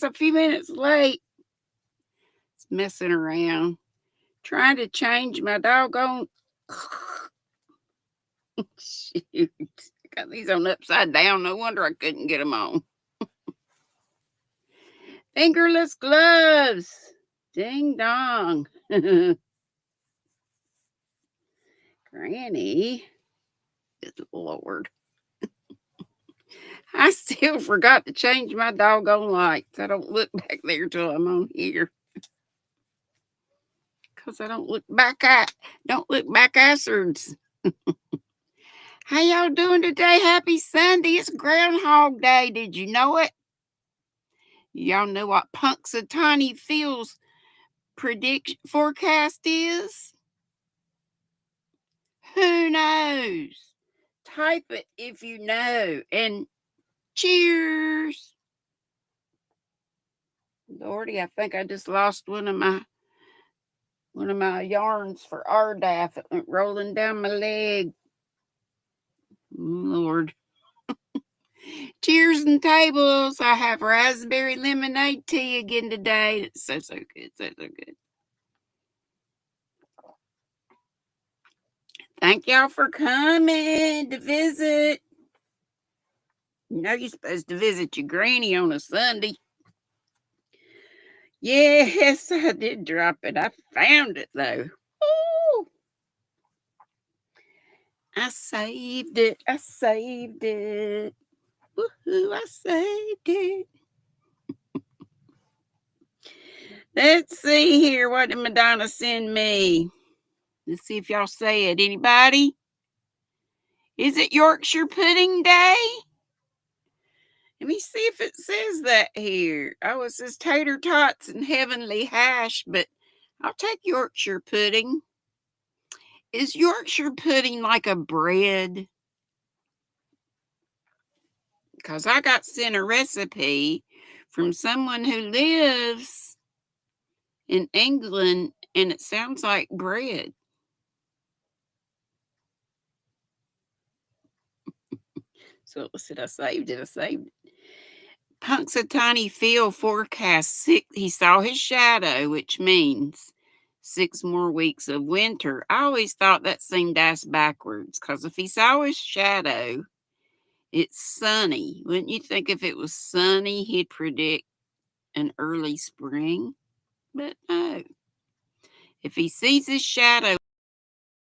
was a few minutes late. It's messing around. Trying to change my doggone... Shoot. Got these on upside down. No wonder I couldn't get them on. Fingerless gloves. Ding dong. Granny. Good Lord. I still forgot to change my doggone lights. I don't look back there till I'm on here. Because I don't look back assards. How y'all doing today? Happy Sunday. It's Groundhog Day. Did you know it? Y'all know what Punxsutawney Phil's forecast is? Who knows? Type it if you know. And cheers. Lordy, I think I just lost one of my yarns for RDAF. It went rolling down my leg. Lord. Cheers and tables. I have raspberry lemonade tea again today. It's so good. So good. Thank y'all for coming to visit. You know you're supposed to visit your granny on a Sunday. Yes, I did drop it. I found it, though. Ooh. I saved it. Woohoo, I saved it. Let's see here. What did Madonna send me? Let's see if y'all say it. Anybody? Is it Yorkshire Pudding Day? Let me see if it says that here. Oh, it says tater tots and heavenly hash, but I'll take Yorkshire pudding. Is Yorkshire pudding like a bread? Because I got sent a recipe from someone who lives in England, and it sounds like bread. So let's see, I saved it. Punxsutawney Phil forecast he saw his shadow, which means 6 more weeks of winter. I always thought that seemed ass backwards, because if he saw his shadow, it's sunny. Wouldn't you think if it was sunny, he'd predict an early spring? But no. If he sees his shadow,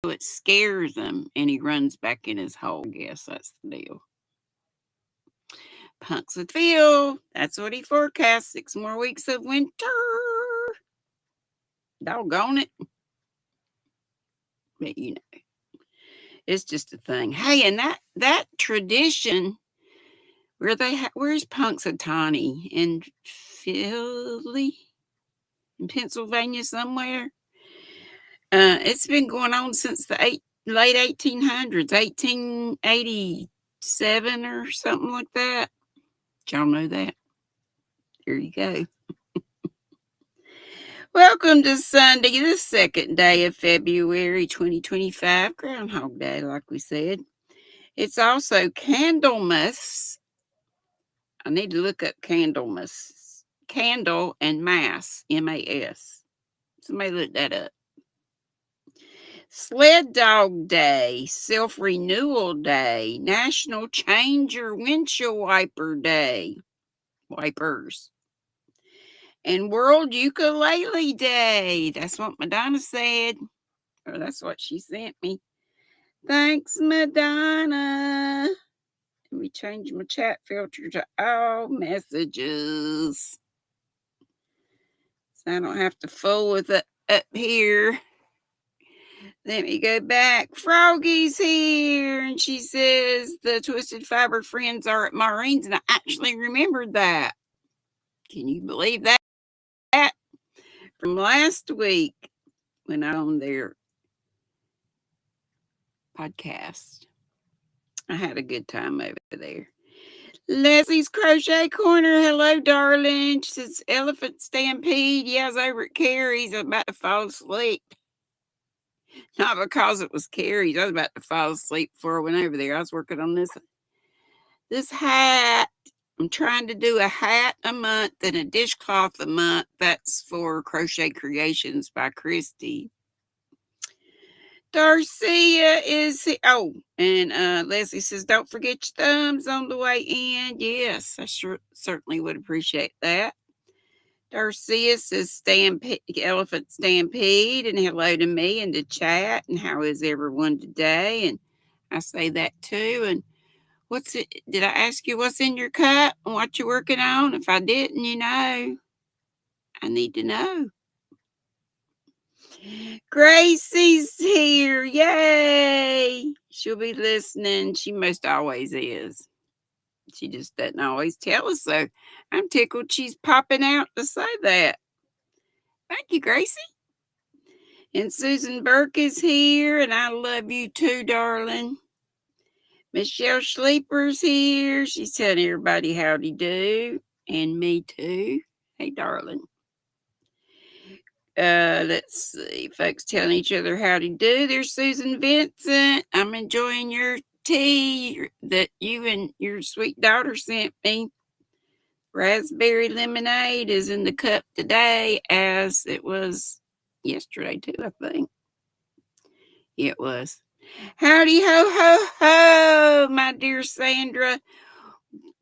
it scares him, and he runs back in his hole. I guess that's the deal. Punxsutawney Phil, that's what he forecasts. 6 more weeks of winter. Doggone it. But you know, it's just a thing. Hey, and that tradition, where's Punxsutawney? In Philly? In Pennsylvania somewhere? It's been going on since the late 1800s, 1887 or something like that. Y'all know that? There you go. Welcome to Sunday, the 2nd day of February 2025, Groundhog Day, like we said. It's also Candlemas. I need to look up Candlemas. Candle and Mass, M-A-S. Somebody look that up. Sled Dog Day, Self-Renewal Day, National Change Your Windshield Wiper Day. Wipers. And World Ukulele Day. That's what Madonna said. Or that's what she sent me. Thanks, Madonna. Let me change my chat filter to all messages, so I don't have to fool with it up here. Let me go back. Froggy's here, and she says the Twisted Fiber friends are at Maureen's, and I actually remembered that. Can you believe that? From last week when I on their podcast. I had a good time over there. Leslie's Crochet Corner. Hello, darling. She says Elephant Stampede. Yeah, I was over at Carrie's. I was about to fall asleep. Not because it was Carrie's. I was about to fall asleep before I went over there. I was working on this hat I'm trying to do a hat a month and a dishcloth a month. That's for Crochet Creations by Christy. Darcia is here. Oh, and Leslie says, don't forget your thumbs on the way in. Yes, I certainly would appreciate that. Darcia says, Elephant Stampede, and hello to me and to chat, and how is everyone today? And I say that too. And what's it? Did I ask you what's in your cup and what you're working on? If I didn't, I need to know. Gracie's here. Yay. She'll be listening. She most always is. She just doesn't always tell us so. I'm tickled she's popping out to say that. Thank you, Gracie. And Susan Burke is here, and I love you too, darling. Michelle Sleeper's here. She's telling everybody howdy do, and me too. Hey, darling. Let's see, folks telling each other howdy do. There's Susan Vincent. I'm enjoying your tea that you and your sweet daughter sent me. Raspberry lemonade is in the cup today, as it was yesterday too, I think. It was. Howdy ho ho ho, my dear Sandra.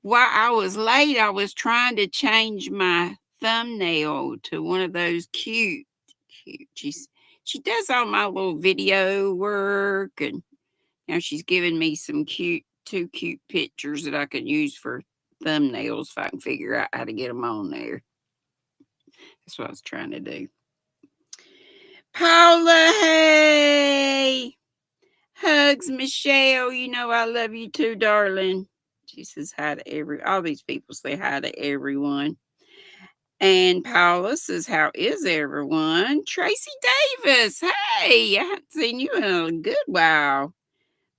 While I was late, I was trying to change my thumbnail to one of those cute. She does all my little video work, and now she's giving me some two cute pictures that I can use for thumbnails if I can figure out how to get them on there. That's what I was trying to do. Paula, hey! Hugs, Michelle. I love you too, darling. She says hi to all these people say hi to everyone. And Paula says, how is everyone? Tracy Davis, hey, I haven't seen you in a good while.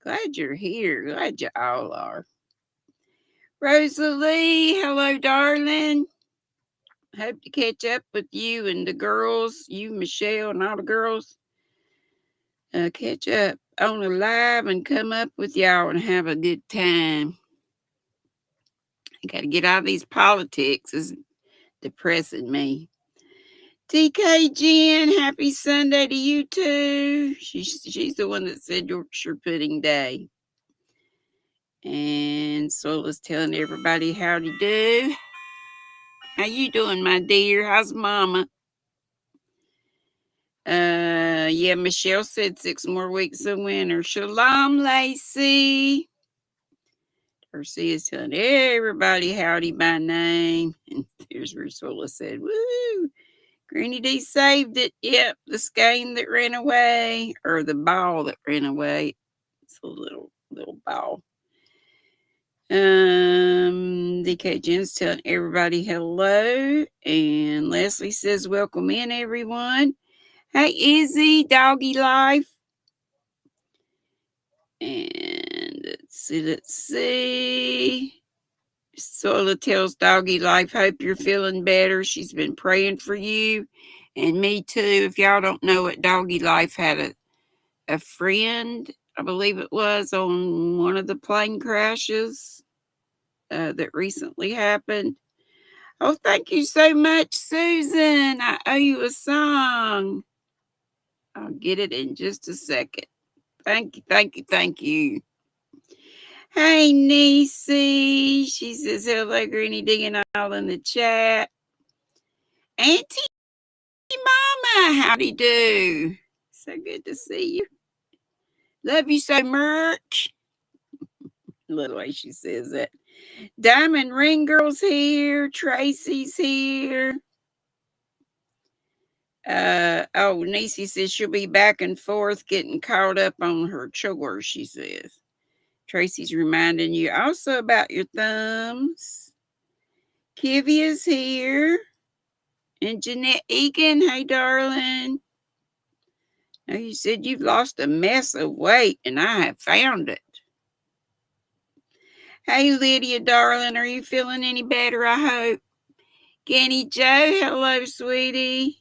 Glad you're here. Glad you all are. Rosalie, hello, darling. Hope to catch up with you and the girls, you, Michelle, and all the girls. Catch up on a live and come up with y'all and have a good time. I got to get out of these politics. It's depressing me. TK Jen, happy Sunday to you too. She's the one that said Yorkshire Pudding Day. And Sola's telling everybody howdy do. How you doing, my dear? How's mama? Yeah, Michelle said 6 more weeks of winter. Shalom, Lacey. Percy is telling everybody howdy by name. And here's where Sola said, woo! GrannyDee saved it. Yep, the skein that ran away, or the ball that ran away. It's a little ball. DK Jen's telling everybody hello. And Leslie says, welcome in, everyone. Hey, Izzy, Doggy Life. And let's see. Sola tells Doggy Life, hope you're feeling better. She's been praying for you. And me too. If y'all don't know it, Doggy Life had a friend, I believe it was, on one of the plane crashes that recently happened. Oh, thank you so much, Susan. I owe you a song. I'll get it in just a second. Thank you, thank you, thank you. Hey, Niecy. She says, hello, GrannyDee, and all in the chat. Auntie Mama, howdy do. So good to see you. Love you so much. Little way she says that. Diamond Ring Girl's here. Tracy's here. Niecy says she'll be back and forth getting caught up on her chores, she says. Tracy's reminding you also about your thumbs. Kivia's here. And Jeanette Egan, hey, darling. Now, you said you've lost a mess of weight, and I have found it. Hey, Lydia, darling, are you feeling any better, I hope? Kenny Joe, hello, sweetie.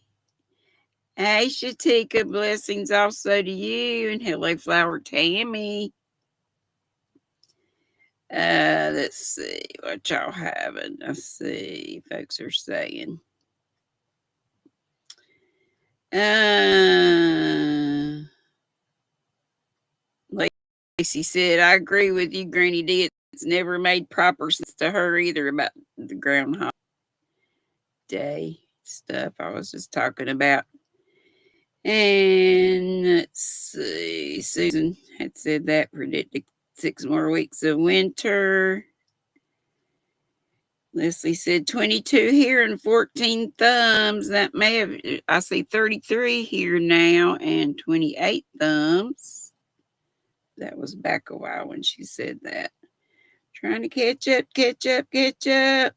Hey, Shatika, blessings also to you. And hello, Flower Tammy. Let's see what y'all having. Let's see, folks are saying. Lacey said, I agree with you, GrannyDee. It's never made proper sense to her either about the Groundhog Day stuff I was just talking about. And let's see, Susan had said that predicted 6 more weeks of winter. Leslie said 22 here and 14 thumbs. That may have, I see 33 here now and 28 thumbs. That was back a while when she said that. Trying to catch up, catch up, catch up.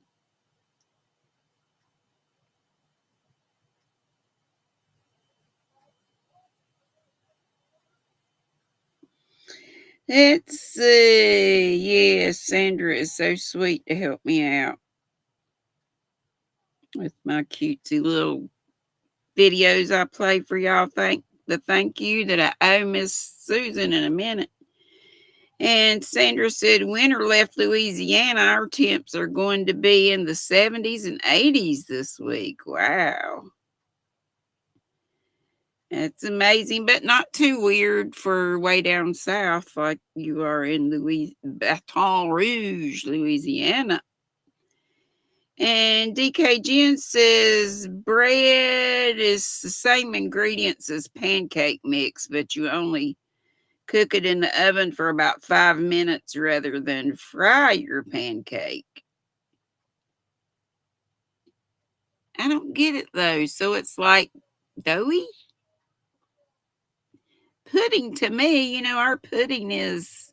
Let's see. Yes, Sandra is so sweet to help me out with my cutesy little videos I play for y'all. Thank you that I owe Miss Susan in a minute. And Sandra said, winter left Louisiana. Our temps are going to be in the 70s and 80s this week. Wow. That's amazing, but not too weird for way down south like you are in Baton Rouge, Louisiana. And DK Jen says bread is the same ingredients as pancake mix, but you only cook it in the oven for about 5 minutes rather than fry your pancake. I don't get it though. So it's like doughy? Pudding to me, our pudding is.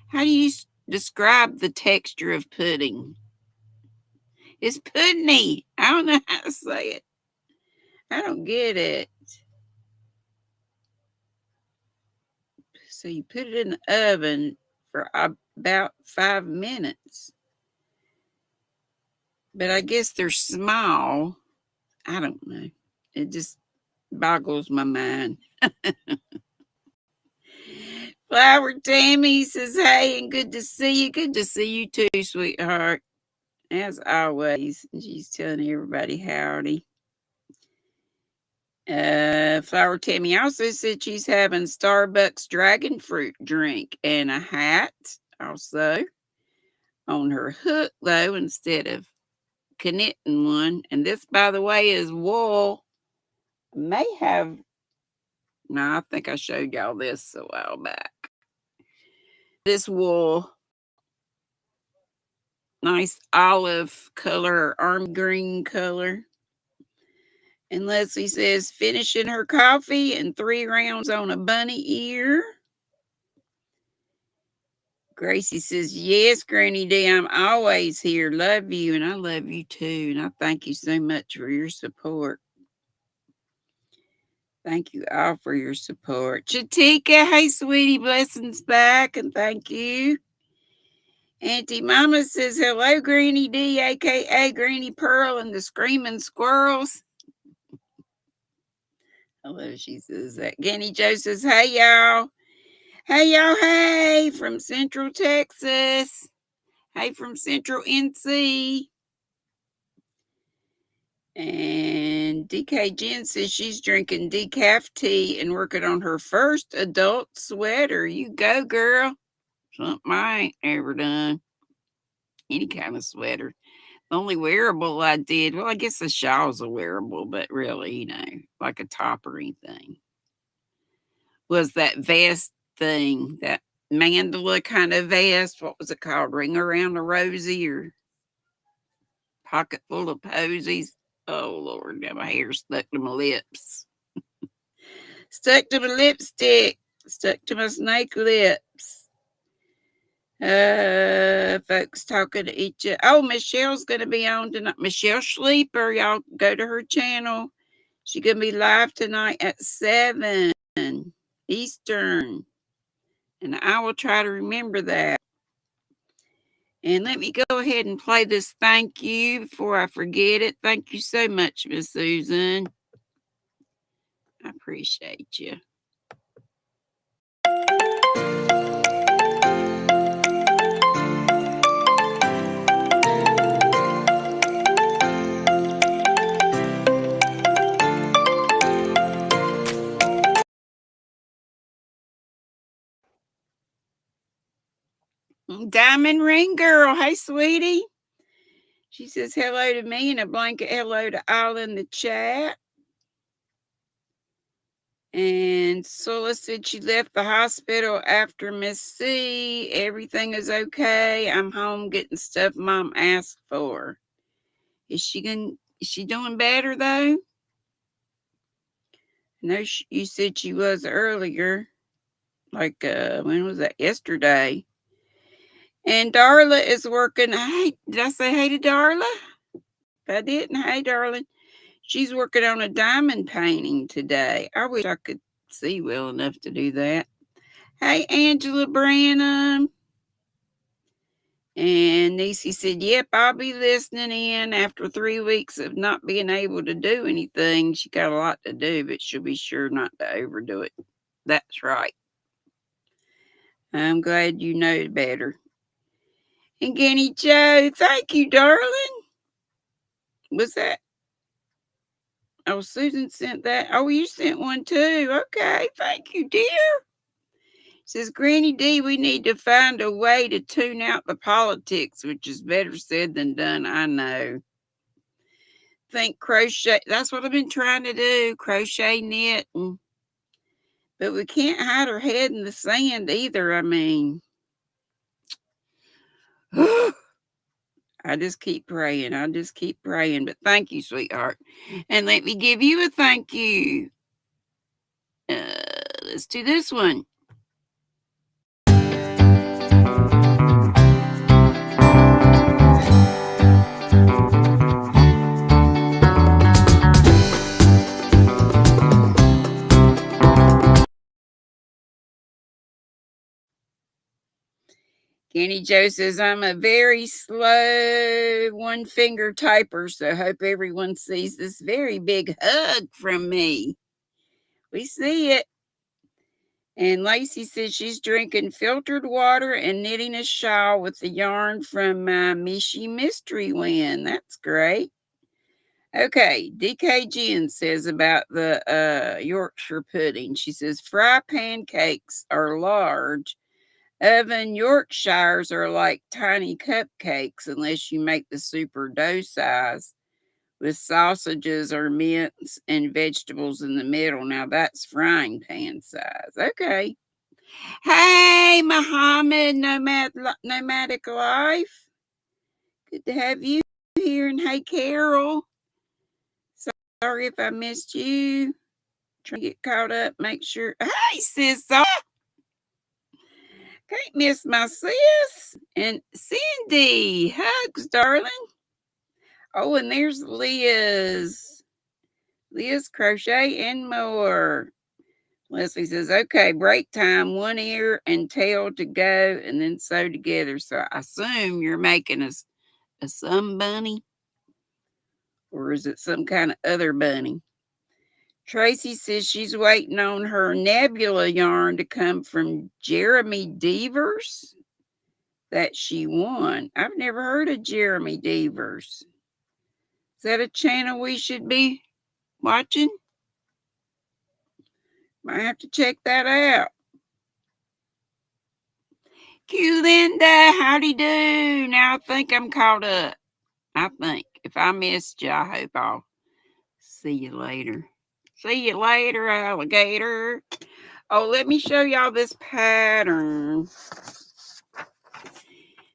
How do you describe the texture of pudding? It's puddingy. I don't know how to say it. I don't get it. So you put it in the oven for about 5 minutes. But I guess they're small. I don't know. It just boggles my mind. Flower Tammy says, hey, and good to see you. Good to see you too, sweetheart. As always. She's telling everybody howdy. Flower Tammy also said she's having Starbucks dragon fruit drink and a hat also on her hook, though, instead of knitting one. And this, by the way, is wool. May have. No, I think I showed y'all this a while back. This wool, nice olive color, army green color. And Leslie says, finishing her coffee and 3 rounds on a bunny ear. Gracie says, yes, GrannyDee, I'm always here. Love you, and I love you too. And I thank you so much for your support. Thank you all for your support. Chatika, hey, sweetie, blessings back, and thank you. Auntie Mama says, hello, GrannyDee, a.k.a. Granny Pearl and the Screaming Squirrels. Hello, she says that. Ganny Joe says, hey, y'all. Hey, y'all, hey, from Central Texas. Hey, from Central NC. And DK Jen says she's drinking decaf tea and working on her first adult sweater. You go, girl. Something I ain't ever done. Any kind of sweater. The only wearable I did, well, I guess the shawl's a wearable, but really, like a top or anything, was that vest thing, that mandala kind of vest. What was it called? Ring around a rosy or pocket full of posies. Oh, Lord, now my hair stuck to my lips. Stuck to my lipstick. Stuck to my snake lips. Folks talking to each other. Oh, Michelle's going to be on tonight. Michelle Sleeper. Y'all go to her channel. She's going to be live tonight at 7 Eastern. And I will try to remember that. And let me go ahead and play this thank you before I forget it. Thank you so much, Miss Susan. I appreciate you. Diamond Ring Girl. Hey, sweetie. She says hello to me and a blanket hello to all in the chat. And Sula said she left the hospital after Miss C. Everything is okay. I'm home getting stuff Mom asked for. Is she doing better though? No, you said she was earlier. Like when was that? Yesterday. And Darla is working. Hey, did I say hey to Darla? If I didn't, hey darling. She's working on a diamond painting today. I wish I could see well enough to do that. Hey, Angela Branham. And Niecy said, yep, I'll be listening in after 3 weeks of not being able to do anything. She got a lot to do, but she'll be sure not to overdo it. That's right. I'm glad you know better. And Genny Joe, thank you, darling. Was that? Oh, Susan sent that. Oh, you sent one too. Okay, thank you, dear. Says GrannyDee, we need to find a way to tune out the politics, which is better said than done. I know. Think crochet. That's what I've been trying to do. Crochet, knit, but we can't hide our head in the sand either. I mean, I just keep praying. I just keep praying. But thank you, sweetheart. And let me give you a thank you. Let's do this one. Kenny Joe says, I'm a very slow one-finger typer, so I hope everyone sees this very big hug from me. We see it. And Lacey says she's drinking filtered water and knitting a shawl with the yarn from my Mishi Mystery Win. That's great. Okay, DK Jen says about the Yorkshire pudding. She says, fry pancakes are large. Oven Yorkshires are like tiny cupcakes unless you make the super dough size with sausages or mince and vegetables in the middle. Now that's frying pan size. Okay. Hey, Muhammad, Nomadic Life. Good to have you here. And hey, Carol. Sorry if I missed you. Trying to get caught up. Make sure. Hey, sis. Can't miss my sis. And Cindy. Hugs, darling. Oh, and there's Liz. Liz Crochet and More. Leslie says, okay, break time, one ear and tail to go, and then sew together. So I assume you're making a sun bunny, or is it some kind of other bunny? Tracy says she's waiting on her nebula yarn to come from Jeremy Devers that she won. I've never heard of Jeremy Devers. Is that a channel we should be watching? Might have to check that out. Q Linda, howdy do. Now I think I'm caught up. I think. If I missed you, I hope I'll see you later. See you later, alligator. Oh, let me show y'all this pattern.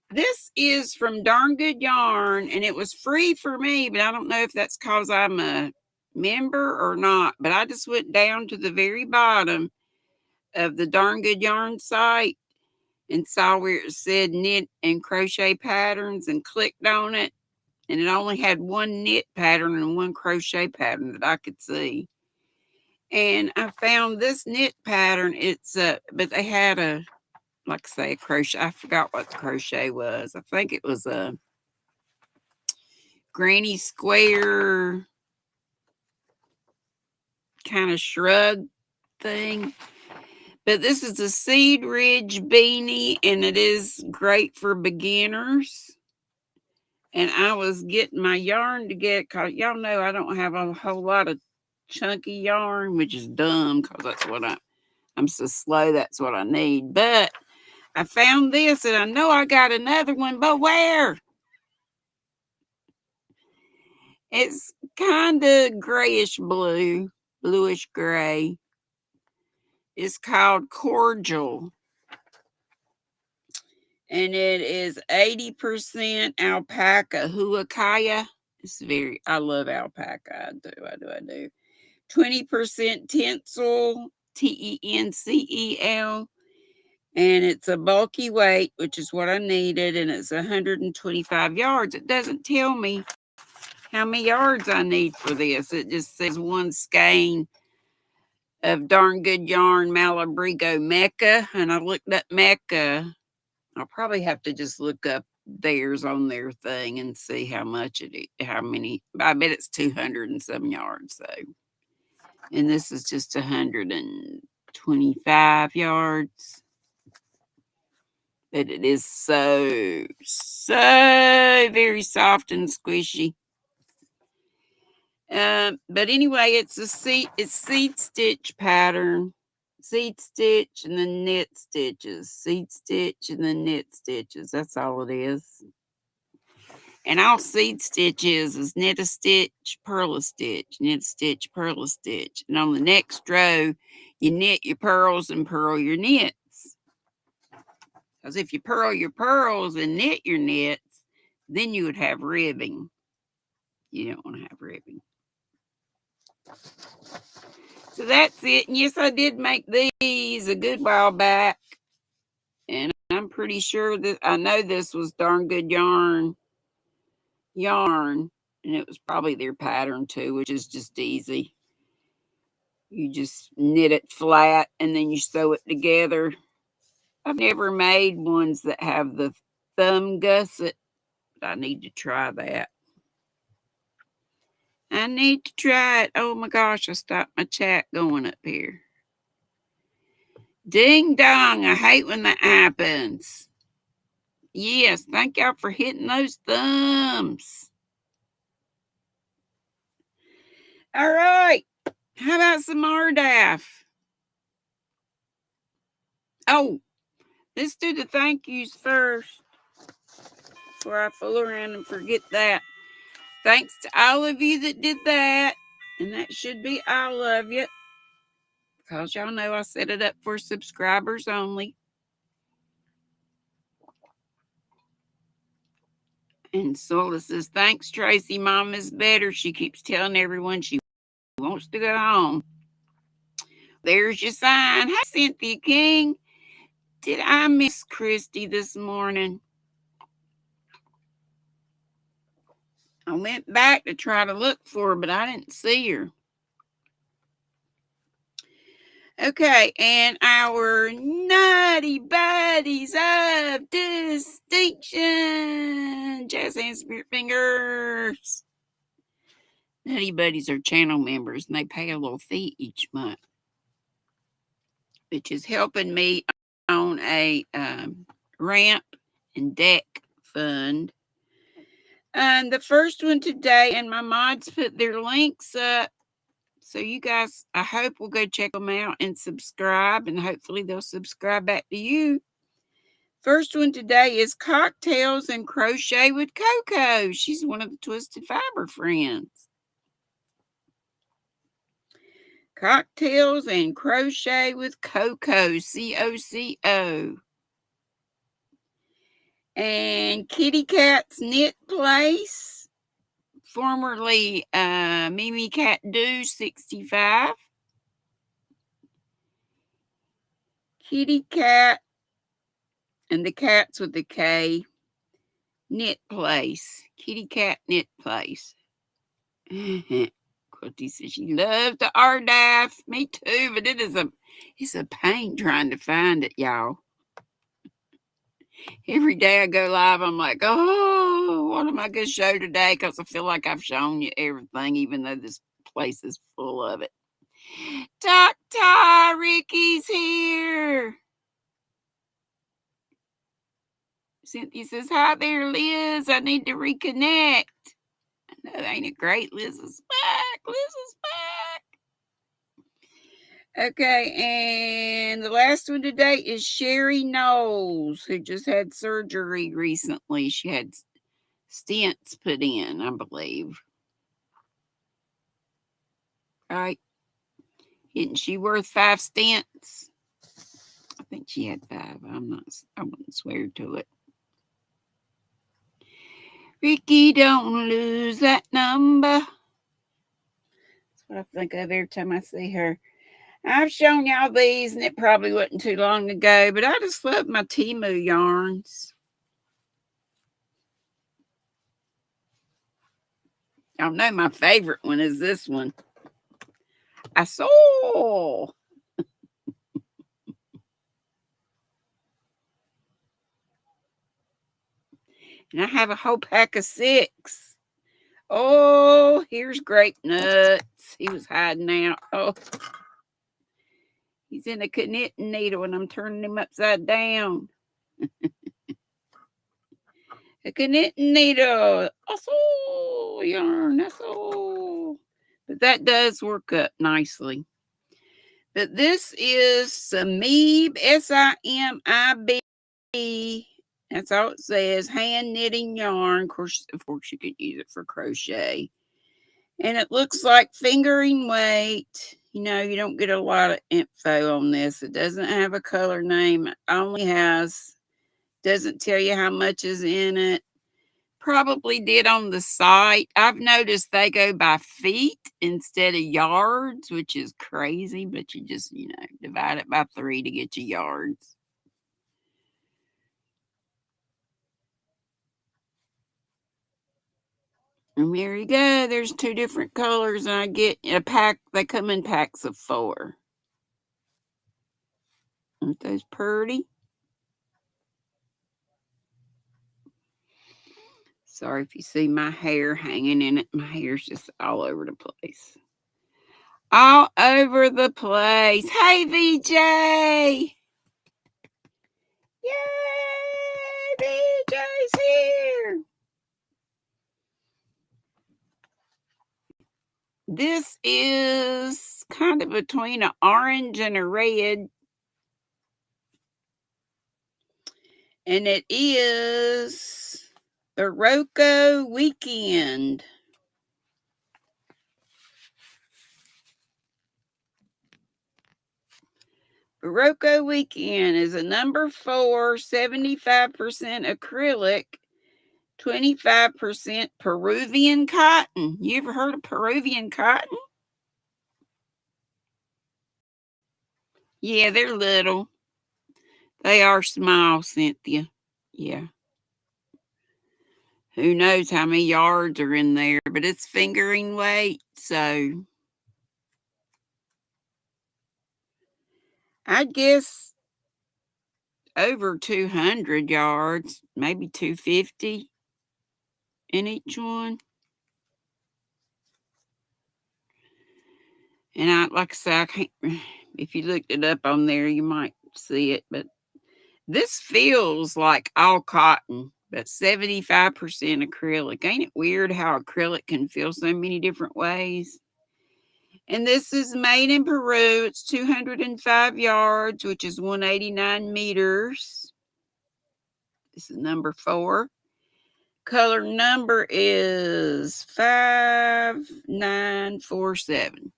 This is from Darn Good Yarn, and it was free for me, but I don't know if that's because I'm a member or not. But I just went down to the very bottom of the Darn Good Yarn site and saw where it said knit and crochet patterns and clicked on it. And it only had one knit pattern and one crochet pattern that I could see. And I found this knit pattern. But they had a crochet. I forgot what the crochet was. I think it was a granny square kind of shrug thing. But this is a Seed Ridge beanie, and it is great for beginners. And I was getting my yarn to get, because y'all know I don't have a whole lot of chunky yarn, which is dumb because that's what I'm so slow. That's what I need. But I found this, and I know I got another one, but where? It's kind of grayish blue, bluish gray. It's called Cordial. And it is 80% alpaca, huacaya. I love alpaca. I do. 20% tencel, Tencel. And it's a bulky weight, which is what I needed. And it's 125 yards. It doesn't tell me how many yards I need for this. It just says one skein of darn good yarn, Malabrigo Mecca. And I looked up Mecca. I'll probably have to just look up theirs on their thing and see how much how many. I bet it's 200 and some yards though. And this is just 125 yards. But it is so very soft and squishy. But anyway, it's seed stitch pattern. Seed stitch and then knit stitches. Seed stitch and then knit stitches. That's all it is. And all seed stitch is knit a stitch, purl a stitch, knit a stitch, purl a stitch. And on the next row, you knit your pearls and purl your knits. Because if you purl your pearls and knit your knits, then you would have ribbing. You don't want to have ribbing. So that's it. And yes, I did make these a good while back. And I'm pretty sure that I know this was darn good yarn. And it was probably their pattern too, which is just easy. You just knit it flat and then you sew it together. I've never made ones that have the thumb gusset, but I need to try that. I need to try it. Oh my gosh, I stopped my chat going up here. Ding dong, I hate when that happens. Yes, thank y'all for hitting those thumbs. All right, how about some RDAF? Oh, let's do the thank yous first before I fool around and forget that. Thanks to all of you that did that, and that should be all of you, because y'all know I set it up for subscribers only. And Sola says, thanks, Tracy. Mom is better. She keeps telling everyone she wants to go home. There's your sign. Hi, Cynthia King. Did I miss Christy this morning? I went back to try to look for her, but I didn't see her. Okay, and our Nutty Buddies of Distinction, Jazz and Spirit Fingers. Nutty Buddies are channel members, and they pay a little fee each month, which is helping me on a ramp and deck fund. And the first one today, and my mods put their links up. So you guys, I hope will go check them out and subscribe, and hopefully they'll subscribe back to you. First one today is Cocktails and Crochet with Coco. She's one of the Twisted Fiber friends. Cocktails and Crochet with Coco, Coco. And Kitty Cat's Knit Place, formerly Mimi Cat Do 65. Kitty Cat and the cats with the K, Knit Place. Kitty Cat Knit Place. Quilty says she loves the RDAF. Me too, but it's a pain trying to find it, y'all. Every day I go live, I'm like, oh, what am I going to show today? Because I feel like I've shown you everything, even though this place is full of it. Dr. Ricky's here. Cynthia says, hi there, Liz. I need to reconnect. I know, ain't it great? Liz is back. Okay, and the last one today is Sherry Knowles, who just had surgery recently. She had stents put in, I believe. Right? Isn't she worth 5 stents? I think she had 5. I wouldn't swear to it. Ricky, don't lose that number. That's what I think of every time I see her. I've shown y'all these, and it probably wasn't too long ago, but I just love my Temu yarns. Y'all know my favorite one is this one. I saw. And I have a whole pack of 6. Oh, here's Grape Nuts. He was hiding out. Oh, he's in a knitting needle, and I'm turning him upside down. A knitting needle. Oh, yarn. That's all. But that does work up nicely. But this is Simib, Simib. That's all it says. Hand knitting yarn. Of course, you could use it for crochet. And it looks like fingering weight. You know, you don't get a lot of info on this. It doesn't have a color name. It only doesn't tell you how much is in it. Probably did on the site. I've noticed they go by feet instead of yards, which is crazy, but you just, divide it by 3 to get your yards. And there you go. There's 2 different colors, and I get a pack. They come in packs of 4. Aren't those pretty? Sorry if you see my hair hanging in it. My hair's just all over the place. All over the place. Hey, VJ! Yay! VJ's here! This is kind of between an orange and a red. And it is the Rocco Weekend. Barocco Weekend is a number 4, 75% acrylic, 25% Peruvian cotton. You ever heard of Peruvian cotton? Yeah, they're little. They are small, Cynthia. Yeah. Who knows how many yards are in there, but it's fingering weight, so I guess over 200 yards, maybe 250 in each one. And like I said, I can't, if you looked it up on there, you might see it, but this feels like all cotton, but 75% acrylic. Ain't it weird how acrylic can feel so many different ways? And this is made in Peru. It's 205 yards, which is 189 meters. This is number 4. Color number is 5947.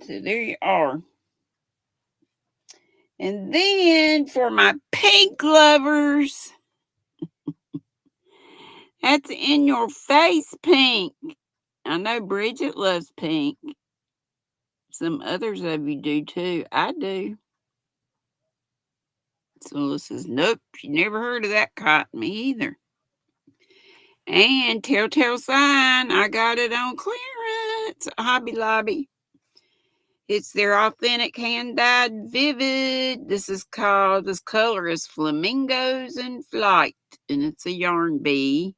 So there you are. And then for my pink lovers, that's in your face pink. I know Bridget loves pink. Some others of you do too. I do. So says, nope, she never heard of that cotton. Me either. And Telltale Sign, I got it on clearance at Hobby Lobby. It's their authentic hand-dyed vivid. This color is Flamingos in Flight, and it's a yarn bee.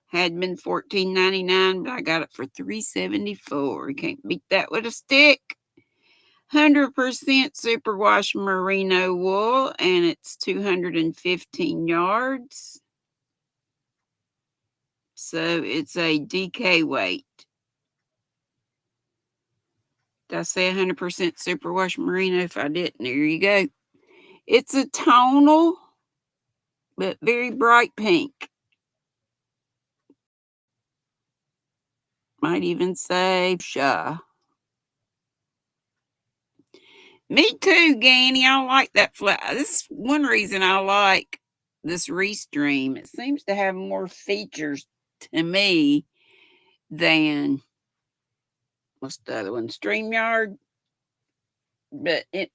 Had been $14.99, but I got it for $3.74. You can't beat that with a stick. 100% superwash merino wool, and it's 215 yards. So it's a DK weight. Did I say 100% superwash merino? If I didn't, there you go. It's a tonal, but very bright pink. Might even say fuchsia. Me too, Ganny. I like that flat. This is one reason I like this Restream. It seems to have more features to me than what's the other one? StreamYard. But it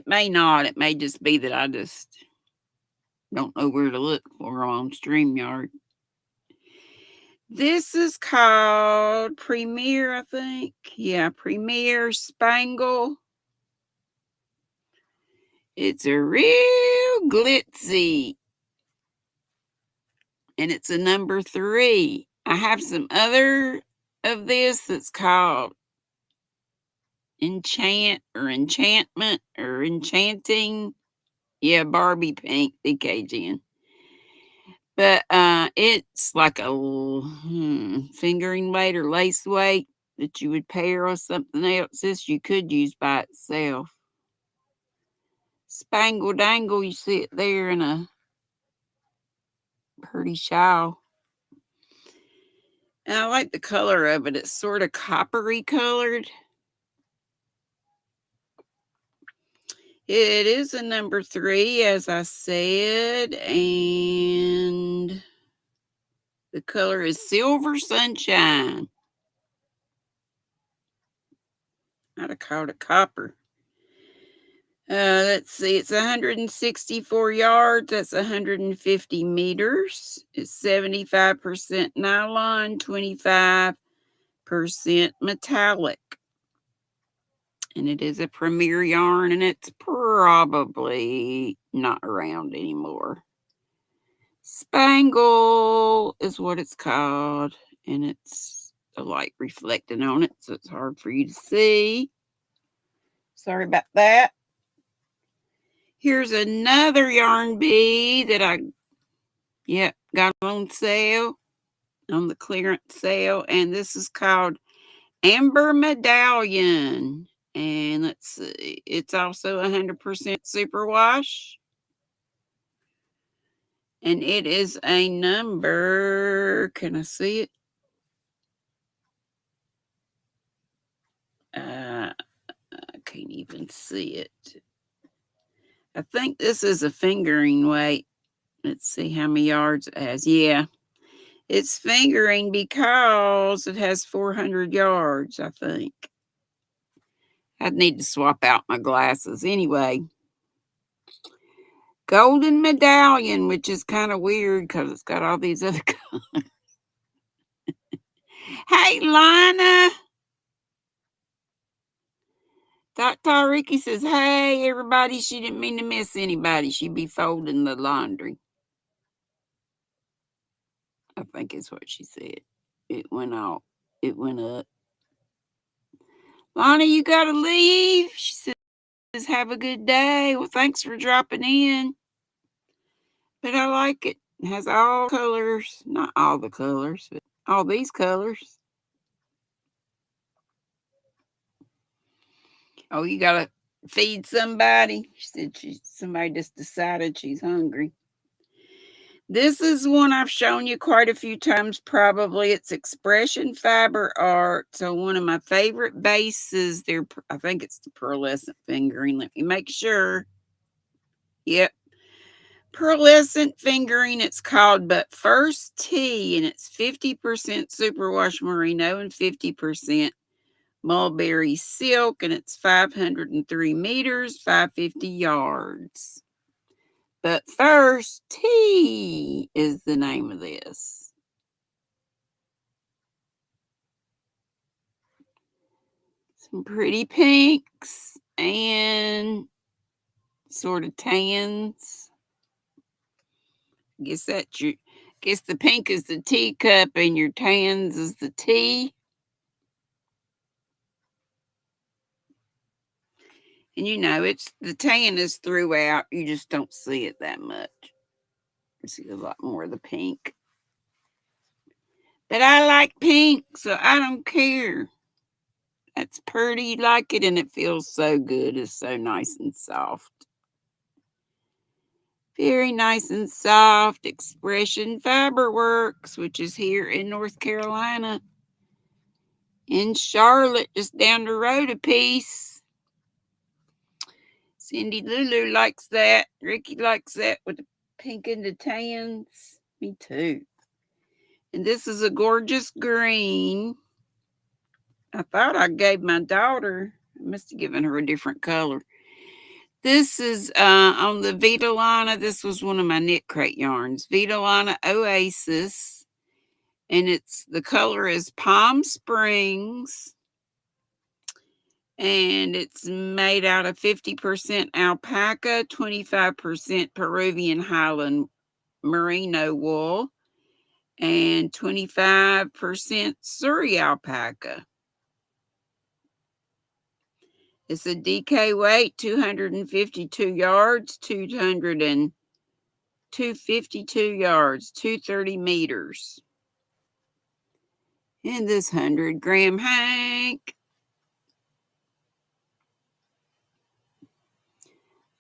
may not. It may just be that I just don't know where to look for on StreamYard. This is called Premier, I think. Yeah, Premier Spangle. It's a real glitzy. And it's a number 3. I have some other of this that's called Enchantment or Enchanting. Yeah, Barbie pink DKGN. But it's like a fingering weight or lace weight that you would pair with something else. This you could use by itself. Spangle Dangle, you see it there in a pretty shawl. And I like the color of it. It's sort of coppery colored. It is a number 3, as I said, and the color is Silver Sunshine. I'd have called it copper. Let's see, it's 164 yards. That's 150 meters. It's 75% nylon, 25% metallic. And it is a Premier yarn, and it's probably not around anymore. Spangle is what it's called, and it's a light reflecting on it, so it's hard for you to see. Sorry about that. Here's another yarn bee that I got on sale, on the clearance sale, and this is called Amber Medallion. And let's see, it's also 100% superwash. And it is a number, can I see it? I can't even see it. I think this is a fingering weight. Let's see how many yards it has. Yeah, it's fingering because it has 400 yards, I think. I'd need to swap out my glasses. Anyway, Golden Medallion, which is kind of weird because it's got all these other colors. Hey, Lana. Dr. Ricky says, hey, everybody. She didn't mean to miss anybody. She'd be folding the laundry. I think is what she said. It went out. It went up. Lana, you got to leave. She says, have a good day. Well, thanks for dropping in. But I like it. It has all colors. Not all the colors, but all these colors. Oh, you got to feed somebody? She said somebody just decided she's hungry. This is one I've shown you quite a few times, probably. It's Expression Fiber Art. So one of my favorite bases there, I think it's the pearlescent fingering. Let me make sure. Yep. Pearlescent fingering, it's called But First Tea, and it's 50% superwash merino and 50% mulberry silk, and it's 503 meters, 550 yards. But First Tea is the name of this. Some pretty pinks and sort of tans. Guess the pink is the teacup and your tans is the tea. And you know, it's the tan is throughout. You just don't see it that much. You see a lot more of the pink. But I like pink, so I don't care. That's pretty, like it, and it feels so good. It's so nice and soft. Very nice and soft. Expression Fiber Works, which is here in North Carolina. In Charlotte, just down the road a piece. Cindy Lulu likes that. Ricky likes that with the pink and the tans. Me too. And this is a gorgeous green. I thought I gave my daughter, I must have given her a different color. This is on the Vitalana. This was one of my knit crate yarns. Vitalana Oasis. And the color is Palm Springs. And it's made out of 50% alpaca, 25% Peruvian Highland merino wool, and 25% Surrey alpaca. It's a DK weight, 252 yards, 252 yards, 230 meters. And this 100-gram hank.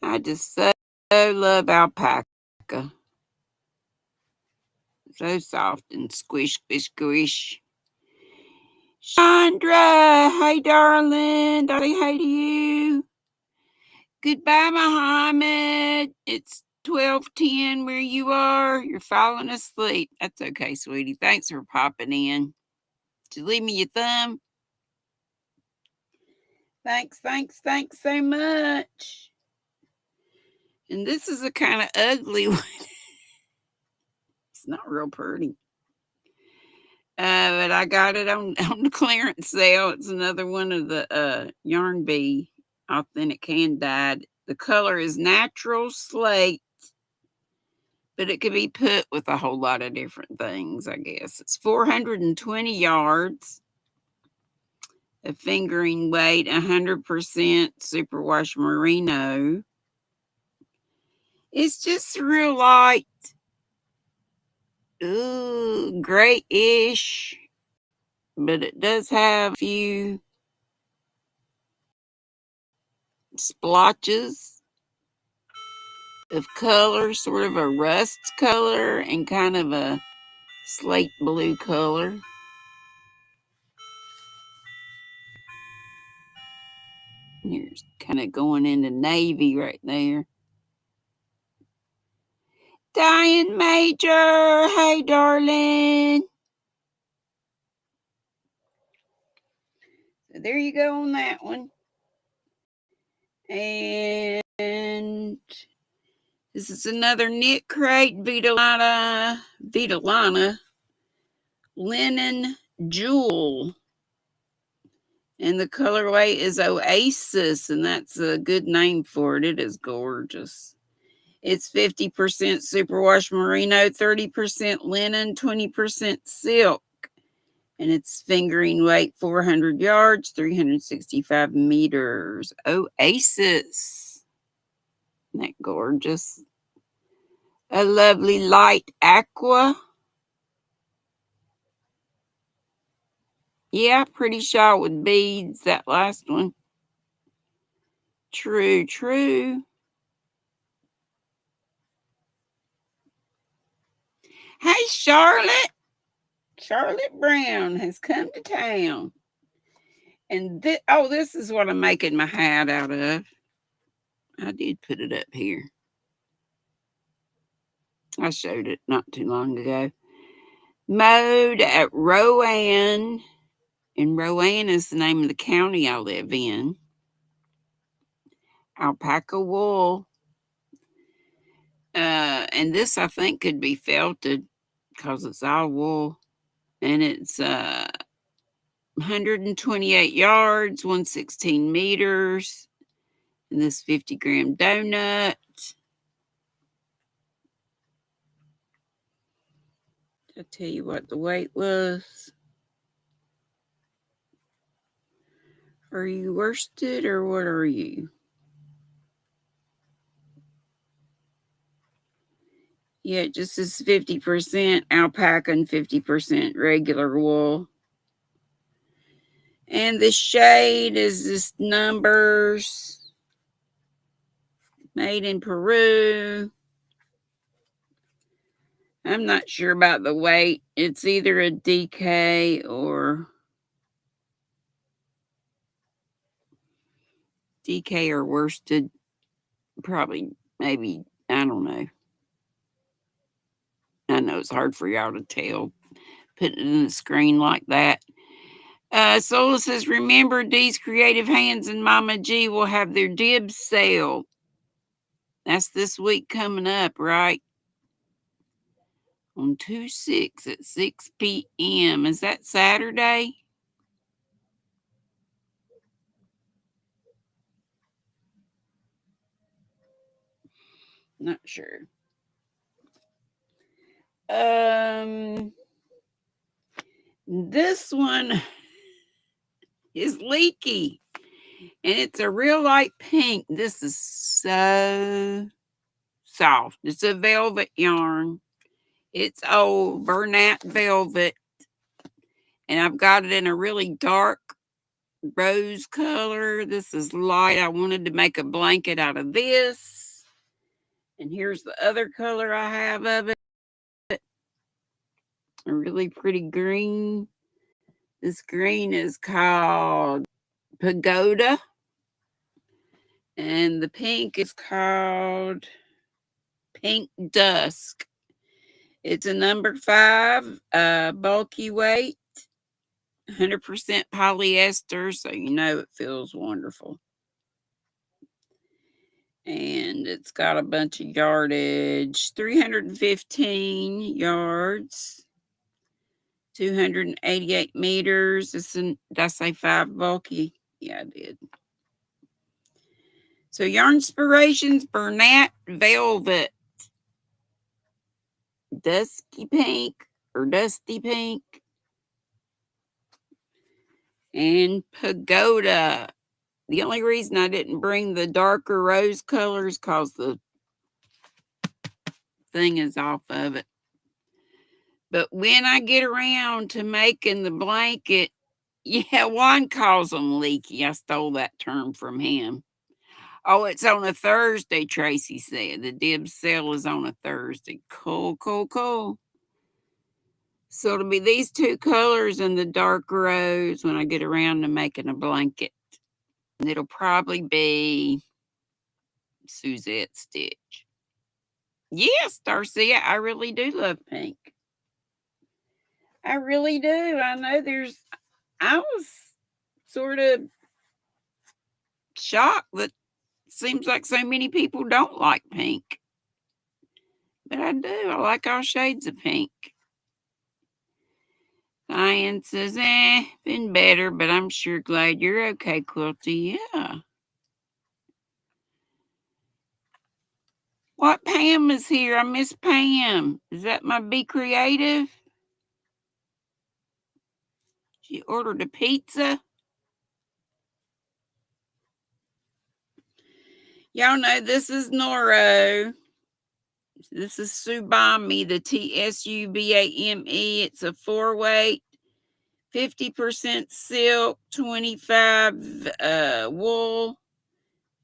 I just so love alpaca. So soft and squish, squish, squish. Chandra, hey darling, Dolly, hey to you. Goodbye, Muhammad. It's 12:10 where you are. You're falling asleep. That's okay, sweetie. Thanks for popping in. Did you leave me your thumb? Thanks so much. And this is a kind of ugly one. It's not real pretty. But I got it on the clearance sale. It's another one of the Yarn Bee authentic hand dyed. The color is natural slate, but it could be put with a whole lot of different things, I guess. It's 420 yards. A fingering weight, 100% superwash merino. It's just real light. Ooh, grayish. But it does have a few splotches of color, sort of a rust color and kind of a slate blue color. Here's kind of going into navy right there. Diane Major, hey darling. So there you go on that one. And this is another knit crate, Vitalana Linen Jewel. And the colorway is Oasis, and that's a good name for it. It is gorgeous. It's 50% superwash merino, 30% linen, 20% silk. And it's fingering weight 400 yards, 365 meters. Oasis. Isn't that gorgeous? A lovely light aqua. Yeah, pretty shot with beads, that last one. True. Hey, Charlotte. Charlotte Brown has come to town. And this is what I'm making my hat out of. I did put it up here. I showed it not too long ago. Mode at Rowan. And Rowan is the name of the county I live in. Alpaca wool. And this, I think, could be felted because it's all wool. And it's 128 yards, 116 meters. And this 50-gram donut. I'll tell you what the weight was. Are you worsted or what are you? Yeah, it just says 50% alpaca and 50% regular wool. And the shade is this numbers. Made in Peru. I'm not sure about the weight. It's either a DK or worsted. Probably, maybe, I don't know. I know it's hard for y'all to tell. Putting it in the screen like that. Sola says, remember Dee's Creative Hands and Mama G will have their dibs sale. That's this week coming up, right? On 2/6 at 6 p.m. Is that Saturday? Not sure. This one is leaky. And it's a real light pink. This is so soft. It's a velvet yarn. It's old Bernat velvet. And I've got it in a really dark rose color. This is light. I wanted to make a blanket out of this. And here's the other color I have of it. A really pretty green. This green is called Pagoda. And the pink is called Pink Dusk. It's a number 5, bulky weight, 100% polyester, so you know it feels wonderful. And it's got a bunch of yardage, 315 yards, 288 meters. Did I say 5 bulky? Yeah, I did. So Yarn Inspirations, Bernat Velvet, Dusky Pink or Dusty Pink, and Pagoda. The only reason I didn't bring the darker rose colors because the thing is off of it. But when I get around to making the blanket, yeah, Juan calls them leaky. I stole that term from him. Oh, it's on a Thursday, Tracy said. The dib sale is on a Thursday. Cool, cool, cool. So it'll be these 2 colors and the dark rose when I get around to making a blanket. And it'll probably be Suzette stitch. Yes, Darcia, I really do love pink. I really do. I know I was sort of shocked that seems like so many people don't like pink. But I do. I like all shades of pink. Diane says, been better, but I'm sure glad you're okay, Quilty. Yeah. What Pam is here? I miss Pam. Is that my Be Creative? She ordered a pizza. Y'all know this is Noro. This is Subame, the Tsubame. It's a 4-weight, 50% silk, 25 wool,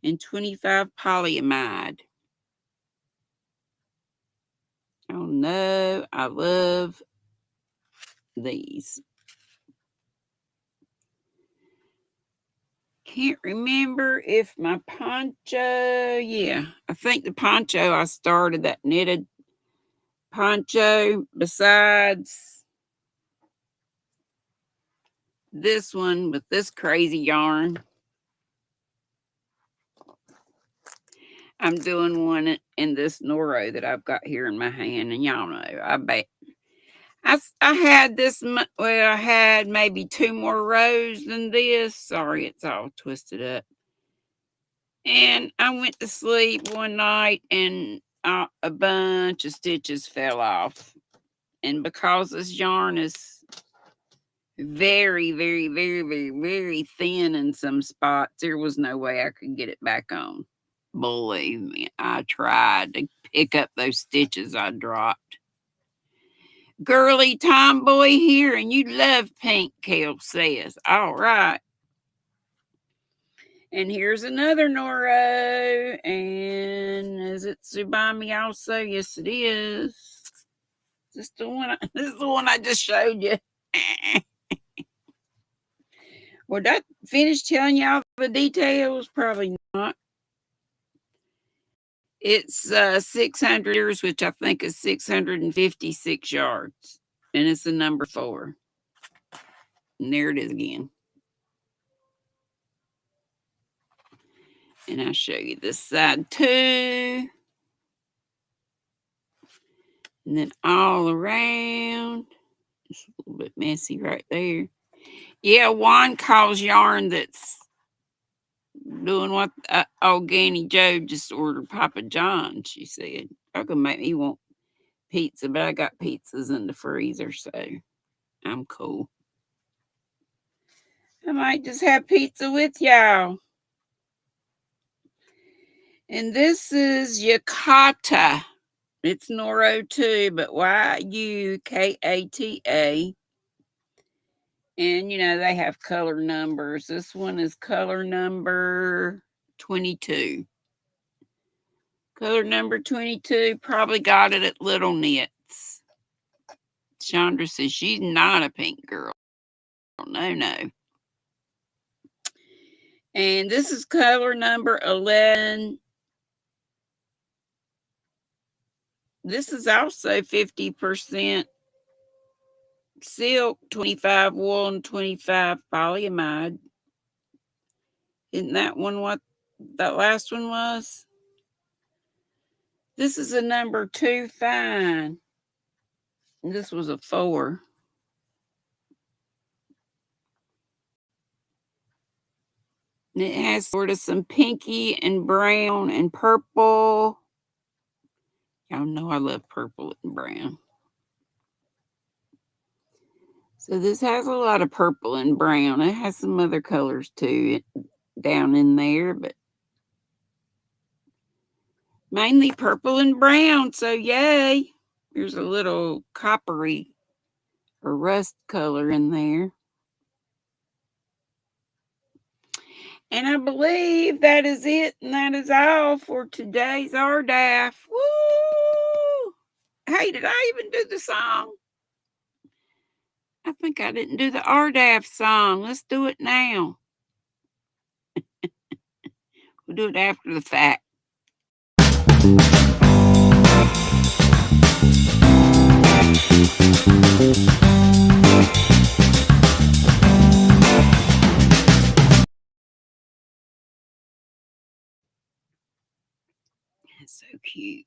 and 25 polyamide. Oh no, I love these. Can't remember if my poncho, yeah, I think the poncho I started, that knitted poncho, besides this one with this crazy yarn. I'm doing one in this Noro that I've got here in my hand, and y'all know, I bet. I had this, well, I had maybe 2 more rows than this. Sorry, it's all twisted up. And I went to sleep one night and a bunch of stitches fell off. And because this yarn is very, very, very, very, very thin in some spots, there was no way I could get it back on. Believe me, I tried to pick up those stitches I dropped. Girly tomboy here, and you love pink, Kel says. All right. And here's another Noro. And is it Tsubami also? Yes, it is. This is the one I just showed you. Well, did I finish telling y'all the details? Probably not. It's 600 years, which I think is 656 yards. And it's the number 4. And there it is again. And I'll show you this side too. And then all around. It's a little bit messy right there. Yeah, Juan calls yarn that's doing what old Granny Joe just ordered Papa John, she said. That could make me want pizza, but I got pizzas in the freezer, so I'm cool. I might just have pizza with y'all. And this is Yukata. It's Noro too, but Yukata. And, you know, they have color numbers. This one is color number 22. Color number 22, probably got it at Little Knits. Chandra says she's not a pink girl. No. And this is color number 11. This is also 50% silk, 25 wool, and 25 polyamide. Isn't that one what that last one was? This is a number 2 fine. And this was a 4. And it has sort of some pinky and brown and purple. Y'all know I love purple and brown. So this has a lot of purple and brown. It has some other colors too down in there, but mainly purple and brown. So yay. There's a little coppery or rust color in there. And I believe that is it, and that is all for today's RDAF. Woo! Hey, did I even do the song? I think I didn't do the RDAF song. Let's do it now. We'll do it after the fact. That's so cute.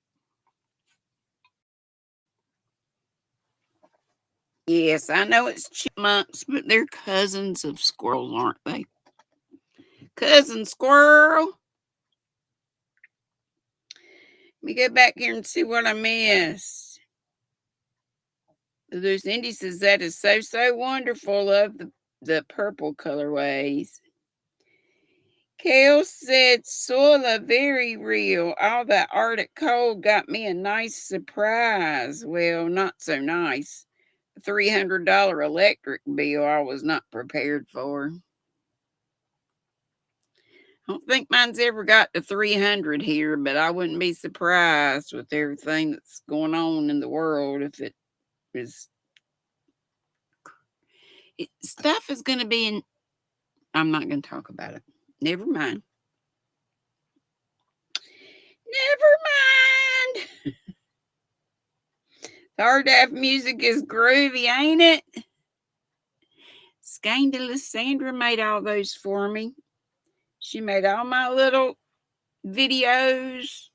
Yes, I know it's chipmunks, but they're cousins of squirrels, aren't they? Cousin squirrel. Let me go back here and see what I missed. There's Indy says that is so wonderful of the purple colorways. Kale said Sola very real. All that Arctic cold got me a nice surprise. Well, not so nice. A $300 electric bill I was not prepared for. I don't think mine's ever got to 300 here, but I wouldn't be surprised with everything that's going on in the world if it is. Stuff is going to be in. I'm not going to talk about it. Never mind. The RDAF music is groovy, ain't it? Scandalous Sandra made all those for me. She made all my little videos.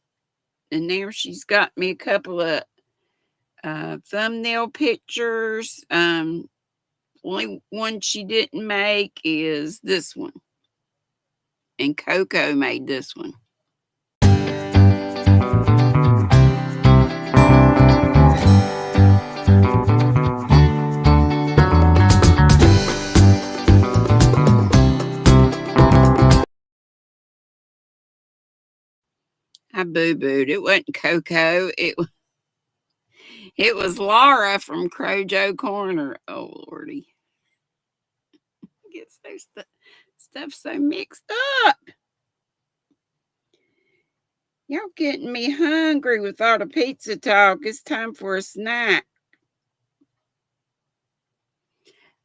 And now she's got me a couple of thumbnail pictures. Only one she didn't make is this one. And Coco made this one. I boo-booed. It wasn't Coco. It was Laura from Crojo Corner. Oh, Lordy. I get stuff so mixed up. Y'all getting me hungry with all the pizza talk. It's time for a snack.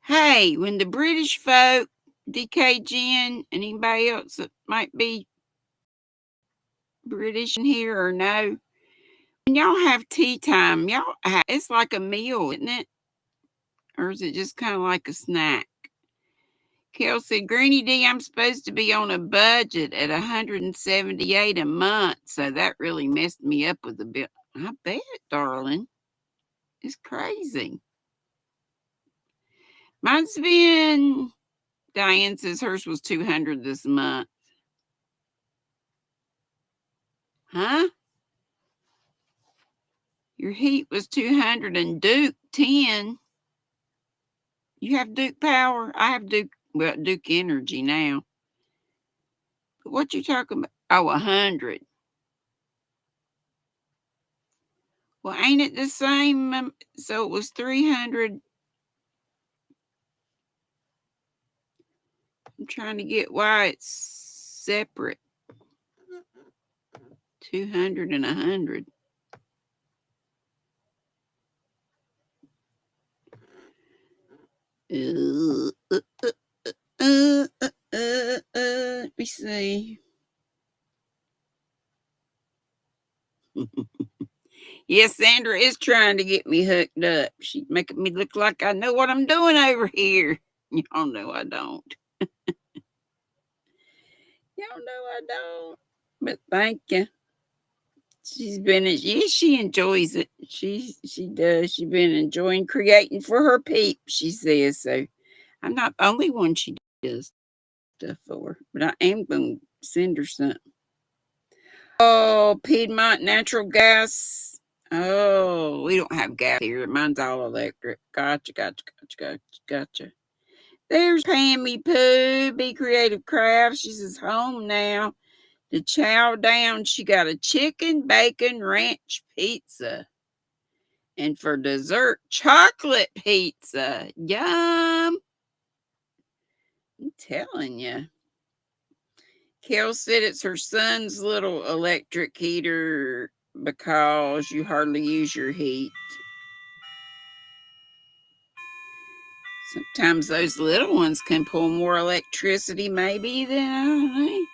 Hey, when the British folk, DK Jen, and anybody else that might be British in here or no, when y'all have tea time, it's like a meal, isn't it? Or is it just kind of like a snack? Kel said, GrannyDee, I'm supposed to be on a budget at $178 a month, so that really messed me up with the bill. I bet, darling. It's crazy. Mine's been, Diane says hers was $200 this month. Huh? Your heat was $200 and Duke $10. You have Duke Power. I have Duke Energy now. But what you talking about? Oh, $100. Well, ain't it the same? So it was $300. I'm trying to get why it's separate. $200 and $100. Let me see. Yes, Sandra is trying to get me hooked up. She's making me look like I know what I'm doing over here. Y'all know I don't. Y'all know I don't. But thank you. She enjoys it. She does. She's been enjoying creating for her peeps, she says. So I'm not the only one she does stuff for, but I am going to send her something. Oh, Piedmont Natural Gas. Oh, we don't have gas here. Mine's all electric. Gotcha. There's Pammy Pooh, Be Creative Crafts. She's home now to chow down. She got a chicken bacon ranch pizza. And for dessert, chocolate pizza. Yum. I'm telling you. Kel said it's her son's little electric heater because you hardly use your heat. Sometimes those little ones can pull more electricity maybe than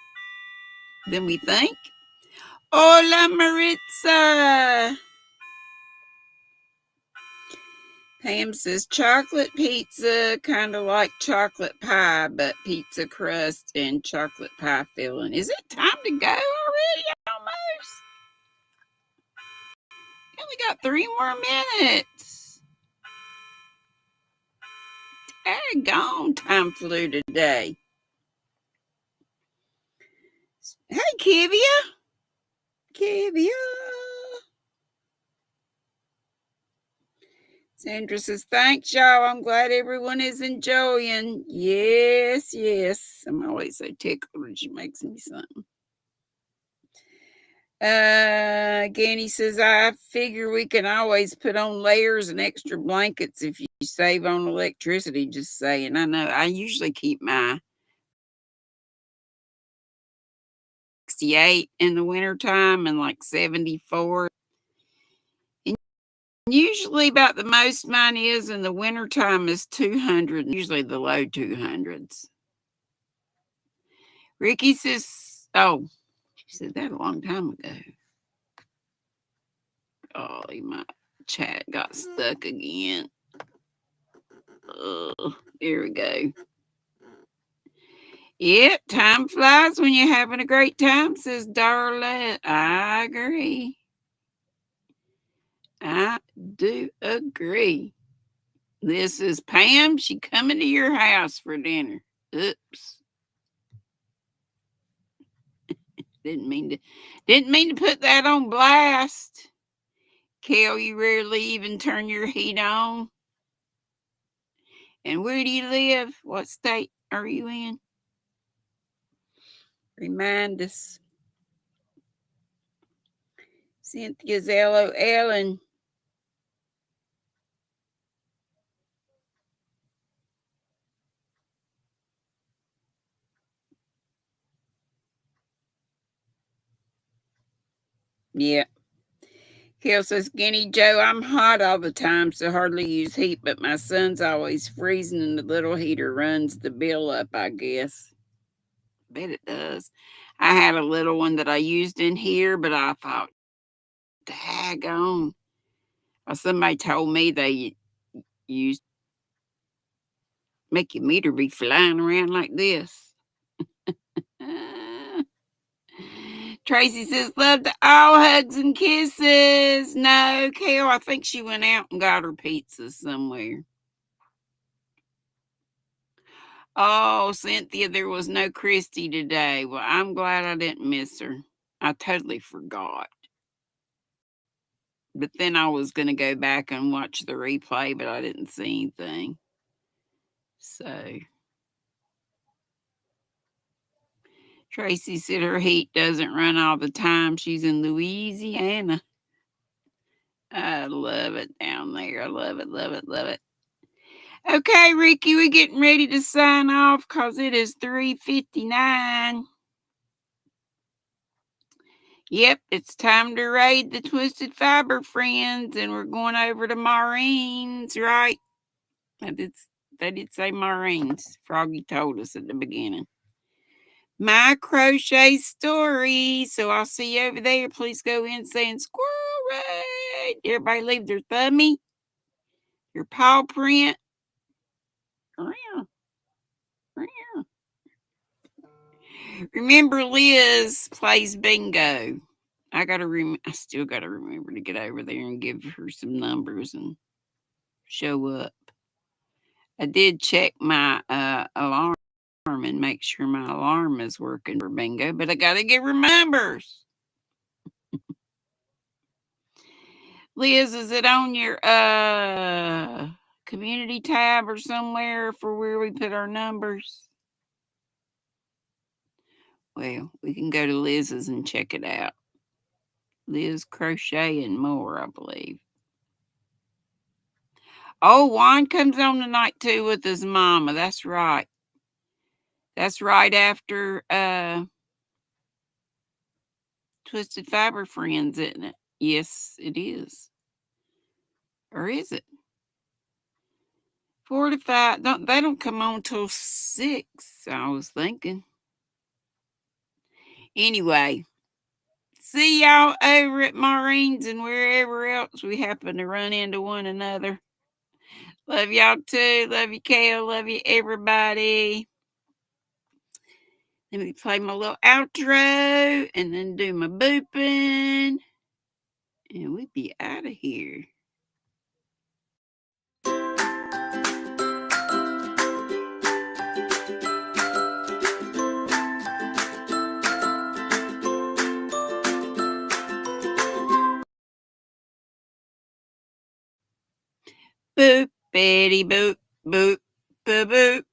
we think. Hola, Maritza. Pam says chocolate pizza, kind of like chocolate pie, but pizza crust and chocolate pie filling. Is it time to go already? Almost. We only got 3 more minutes. Daggone, time flew today. Hey, Kivia. Sandra says, thanks, y'all. I'm glad everyone is enjoying. Yes. I'm always so tickled when she makes me something. Ganny says, I figure we can always put on layers and extra blankets if you save on electricity, just saying. I know. I usually keep my 68 in the wintertime and like 74. And usually about the most mine is in the wintertime is 200, usually the low 200s. Ricky says, oh, she said that a long time ago. Oh, my chat got stuck again. Here we go. Yep, time flies when you're having a great time, says Darlette. I agree. I do agree. This is Pam. She coming to your house for dinner. Oops. Didn't mean to put that on blast. Kel, you rarely even turn your heat on. And where do you live? What state are you in? Remind us. Cynthia's LOL and yeah. Kel says, Skinny Joe, I'm hot all the time, so hardly use heat, but my son's always freezing and the little heater runs the bill up, I guess. Bet it does. I had a little one that I used in here, but I thought, daggone. Somebody told me they used make your meter be flying around like this. Tracy says, love to all hugs and kisses. No, Kel, I think she went out and got her pizza somewhere. Oh, Cynthia, there was no Christy today. Well, I'm glad I didn't miss her. I totally forgot. But then I was going to go back and watch the replay, but I didn't see anything. So Tracy said her heat doesn't run all the time. She's in Louisiana. I love it down there. I love it, love it, love it. Okay, Ricky, we're getting ready to sign off because it is 3:59. Yep, it's time to raid the Twisted Fiber friends, and we're going over to Maureen's, right? They did say Maureen's. Froggy told us at the beginning. My crochet story. So I'll see you over there. Please go in saying squirrel raid. Everybody leave their thummy, your paw print. Remember, Liz plays bingo. I still gotta remember to get over there and give her some numbers and show up. I did check my alarm and make sure my alarm is working for bingo, but I gotta give her numbers. Liz, is it on your community tab or somewhere for where we put our numbers? Well, we can go to Liz's and check it out. Liz Crochet and More, I believe. Oh, Juan comes on tonight too with his mama. That's right. That's right after Twisted Fiber Friends, isn't it? Yes, it is. Or is it? 4 to 5. They don't come on till 6, I was thinking. Anyway, see y'all over at Maureen's and wherever else we happen to run into one another. Love y'all too. Love you, Kale. Love you, everybody. Let me play my little outro and then do my booping. And we be out of here. Boop, bitty boop, boop, boop, boop,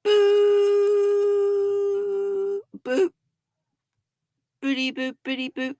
boop, boop, boop, boop, boop, boop.